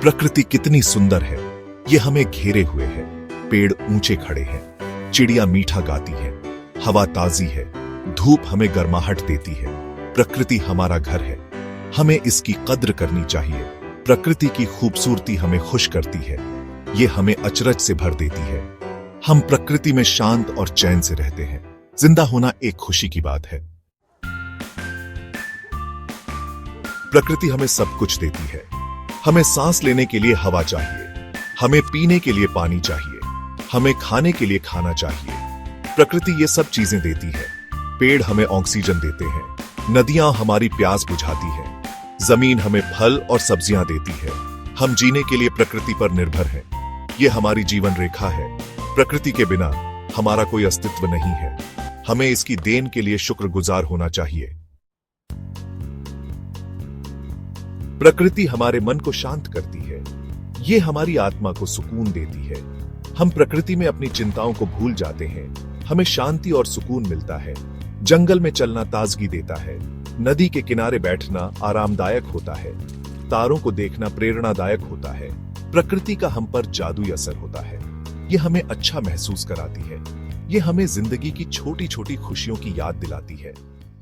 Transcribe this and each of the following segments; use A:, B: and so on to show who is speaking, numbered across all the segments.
A: प्रकृति कितनी सुंदर है, ये हमें घेरे हुए है। पेड़ ऊंचे खड़े हैं, चिड़िया मीठा गाती है, हवा ताजी है, धूप हमें गर्माहट देती है। प्रकृति हमारा घर है, हमें इसकी कद्र करनी चाहिए। प्रकृति की खूबसूरती हमें खुश करती है, ये हमें अचरज से भर देती है। हम प्रकृति में शांत और चैन से रहते हैं। जिंदा होना एक खुशी की बात है। प्रकृति हमें सब कुछ देती है। हमें सांस लेने के लिए हवा चाहिए, हमें पीने के लिए पानी चाहिए, हमें खाने के लिए खाना चाहिए। प्रकृति ये सब चीजें देती है। पेड़ हमें ऑक्सीजन देते हैं, नदियां हमारी प्यास बुझाती है, जमीन हमें फल और सब्जियां देती है। हम जीने के लिए प्रकृति पर निर्भर हैं। ये हमारी जीवन रेखा है। प्रकृति के बिना हमारा कोई अस्तित्व नहीं है। हमें इसकी देन के लिए शुक्रगुजार होना चाहिए। प्रकृति हमारे मन को शांत करती है, ये हमारी आत्मा को सुकून देती है। हम प्रकृति में अपनी चिंताओं को भूल जाते हैं, हमें शांति और सुकून मिलता है। जंगल में चलना ताजगी देता है, नदी के किनारे बैठना आरामदायक होता है, तारों को देखना प्रेरणादायक होता है। प्रकृति का हम पर जादुई असर होता है, ये हमें अच्छा महसूस कराती है। ये हमें जिंदगी की छोटी छोटी खुशियों की याद दिलाती है।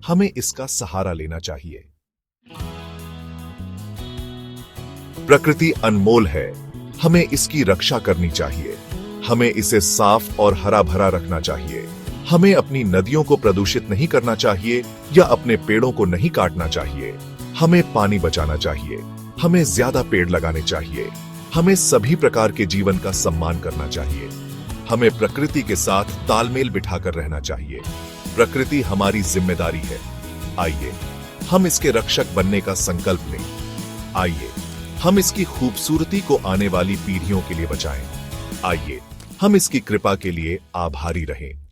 A: हमें इसका सहारा लेना चाहिए। प्रकृति अनमोल है, हमें इसकी रक्षा करनी चाहिए। हमें इसे साफ और हरा भरा रखना चाहिए। हमें अपनी नदियों को प्रदूषित नहीं करना चाहिए या अपने पेड़ों को नहीं काटना चाहिए। हमें पानी बचाना चाहिए, हमें ज्यादा पेड़ लगाने चाहिए। हमें सभी प्रकार के जीवन का सम्मान करना चाहिए। हमें प्रकृति के साथ तालमेल बिठाकर रहना चाहिए। प्रकृति हमारी जिम्मेदारी है। आइए हम इसके रक्षक बनने का संकल्प लें। आइए हम इसकी खूबसूरती को आने वाली पीढ़ियों के लिए बचाएं। आइए हम इसकी कृपा के लिए आभारी रहें।